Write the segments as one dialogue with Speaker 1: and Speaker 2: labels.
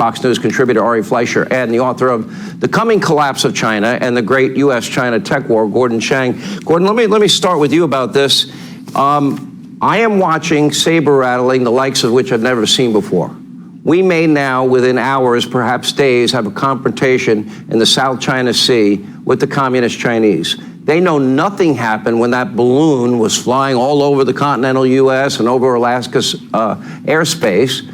Speaker 1: Fox News contributor Ari Fleischer, and the author of The Coming Collapse of China and the Great U.S.-China Tech War, Gordon Chang. Gordon, let me start with you about this. I am watching saber rattling, the likes of which I've never seen before. We may now, within hours, perhaps days, have a confrontation in the South China Sea with the Communist Chinese. They know nothing happened when that balloon was flying all over the continental U.S. and over Alaska's airspace.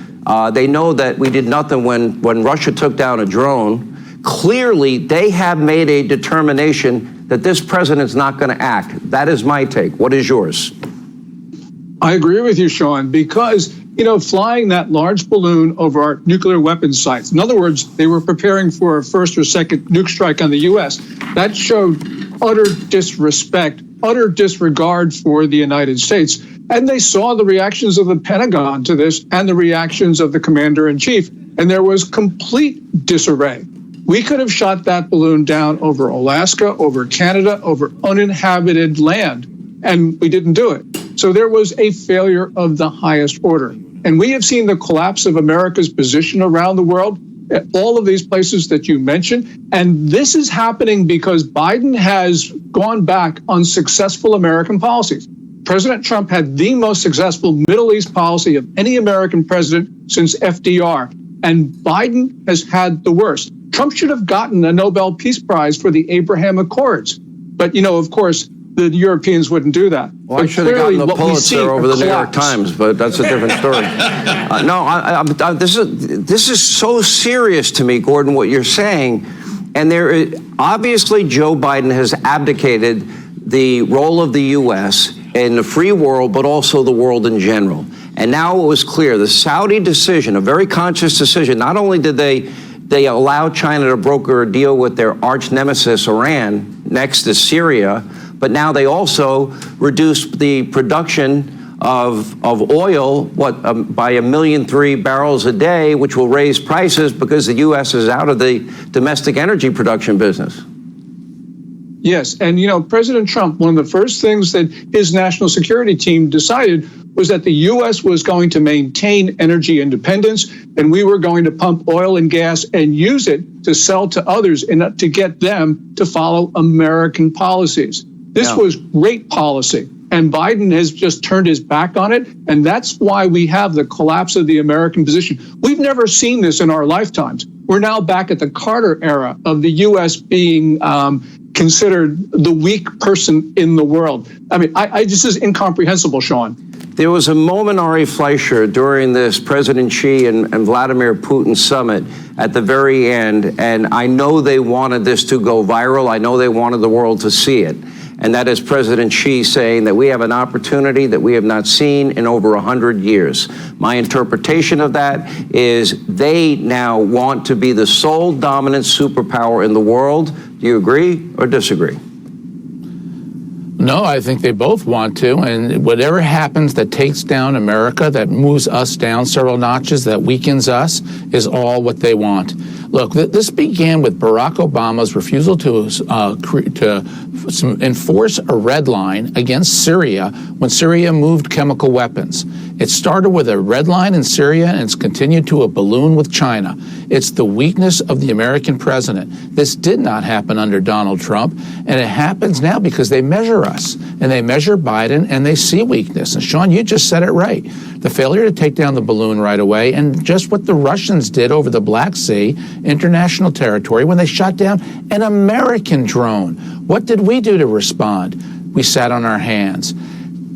Speaker 1: They know that we did nothing when Russia took down a drone. Clearly, they have made a determination that this president's not going to act. That is my take. What is yours?
Speaker 2: I agree with you, Sean, because, flying that large balloon over our nuclear weapons sites, in other words, they were preparing for a first or second nuke strike on the U.S., that showed utter disrespect, utter disregard for the United States. And they saw the reactions of the Pentagon to this and the reactions of the commander-in-chief, and there was complete disarray. We could have shot that balloon down over Alaska, over Canada, over uninhabited land, and we didn't do it. So there was a failure of the highest order. And we have seen the collapse of America's position around the world at all of these places that you mentioned. And this is happening because Biden has gone back on successful American policies. President Trump had the most successful Middle East policy of any American president since FDR. And Biden has had the worst. Trump should have gotten a Nobel Peace Prize for the Abraham Accords. But, of course, the Europeans wouldn't do that.
Speaker 1: Well, I should have gotten the Pulitzer over the New York Times, but that's a different story. This is so serious to me, Gordon, what you're saying. And obviously Joe Biden has abdicated the role of the U.S. in the free world, but also the world in general. And now it was clear, the Saudi decision, a very conscious decision, not only did they allow China to broker a deal with their arch nemesis, Iran, next to Syria, but now they also reduced the production of oil, by 1.3 million barrels a day, which will raise prices because the U.S. is out of the domestic energy production business.
Speaker 2: Yes, and President Trump, one of the first things that his national security team decided was that the U.S. was going to maintain energy independence, and we were going to pump oil and gas and use it to sell to others and to get them to follow American policies. This was great policy, and Biden has just turned his back on it, and that's why we have the collapse of the American position. We've never seen this in our lifetimes. We're now back at the Carter era of the U.S. being considered the weak person in the world. I mean, this is incomprehensible, Sean.
Speaker 1: There was a moment, Ari Fleischer, during this President Xi and Vladimir Putin summit at the very end, and I know they wanted this to go viral. I know they wanted the world to see it. And that is President Xi saying that we have an opportunity that we have not seen in over 100 years. My interpretation of that is they now want to be the sole dominant superpower in the world. Do you agree or disagree?
Speaker 3: No, I think they both want to, and whatever happens that takes down America, that moves us down several notches, that weakens us, is all what they want. Look, this began with Barack Obama's refusal to enforce a red line against Syria when Syria moved chemical weapons. It started with a red line in Syria, and it's continued to a balloon with China. It's the weakness of the American president. This did not happen under Donald Trump, and it happens now because they measure us, and they measure Biden, and they see weakness. And Sean, you just said it right. The failure to take down the balloon right away, and just what the Russians did over the Black Sea, international territory, when they shot down an American drone. What did we do to respond? We sat on our hands.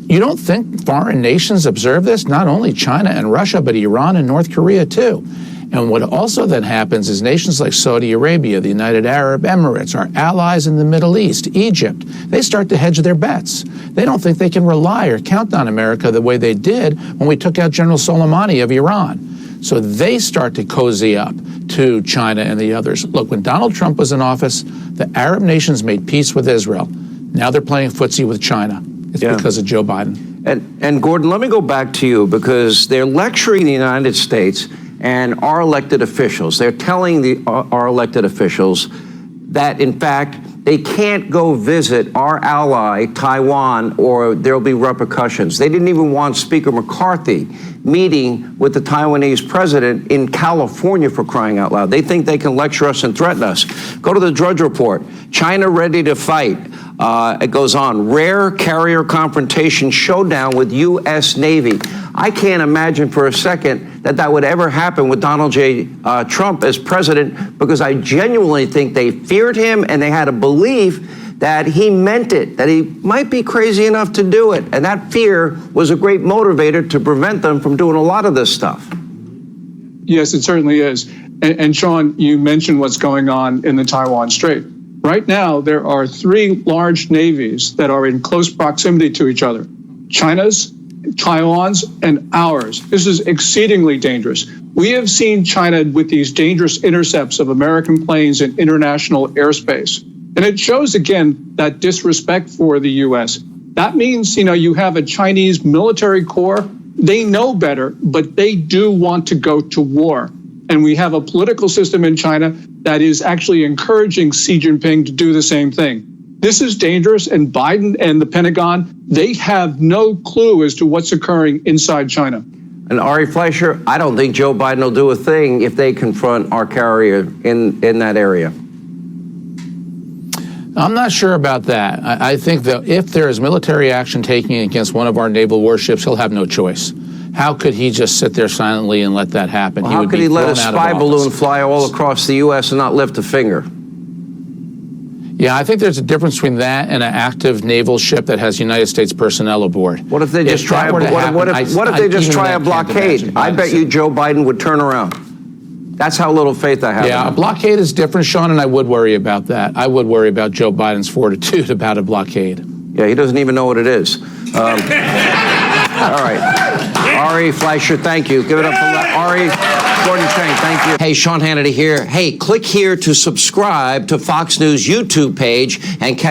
Speaker 3: You don't think foreign nations observe this? Not only China and Russia, but Iran and North Korea too. And what also then happens is nations like Saudi Arabia, the United Arab Emirates, our allies in the Middle East, Egypt, they start to hedge their bets. They don't think they can rely or count on America the way they did when we took out General Soleimani of Iran. So they start to cozy up to China and the others. Look, when Donald Trump was in office, the Arab nations made peace with Israel. Now they're playing footsie with China. It's because of Joe Biden.
Speaker 1: And Gordon, let me go back to you, because they're lecturing the United States and our elected officials. They're telling our elected officials that, in fact, They can't go visit our ally, Taiwan, or there'll be repercussions. They didn't even want Speaker McCarthy meeting with the Taiwanese president in California, for crying out loud. They think they can lecture us and threaten us. Go to the Drudge Report. China ready to fight. It goes on. Rare carrier confrontation showdown with U.S. Navy. I can't imagine for a second that would ever happen with Donald J. Trump as president, because I genuinely think they feared him and they had a belief that he meant it, that he might be crazy enough to do it. And that fear was a great motivator to prevent them from doing a lot of this stuff.
Speaker 2: Yes, it certainly is. And Sean, you mentioned what's going on in the Taiwan Strait. Right now, there are 3 large navies that are in close proximity to each other: China's, Taiwan's, and ours. This is exceedingly dangerous. We have seen China with these dangerous intercepts of American planes in international airspace. And it shows, again, that disrespect for the U.S. That means, you have a Chinese military corps. They know better, but they do want to go to war. And we have a political system in China that is actually encouraging Xi Jinping to do the same thing. This is dangerous, and Biden and the Pentagon, they have no clue as to what's occurring inside China.
Speaker 1: And Ari Fleischer, I don't think Joe Biden will do a thing if they confront our carrier in that area.
Speaker 3: I'm not sure about that. I think that if there is military action taken against one of our naval warships, he'll have no choice. How could he just sit there silently and let that happen?
Speaker 1: Well, how could he let a spy balloon fly all across the U.S. and not lift a finger?
Speaker 3: Yeah, I think there's a difference between that and an active naval ship that has United States personnel aboard.
Speaker 1: What if they just try a blockade? I bet you Joe Biden would turn around. That's how little faith I have.
Speaker 3: Yeah, a blockade is different, Sean, and I would worry about that. I would worry about Joe Biden's fortitude about a blockade.
Speaker 1: Yeah, he doesn't even know what it is. All right. Ari Fleischer, thank you. Give it up for Ari. Gordon Chang, thank you. Hey, Sean Hannity here. Hey, click here to subscribe to Fox News YouTube page and catch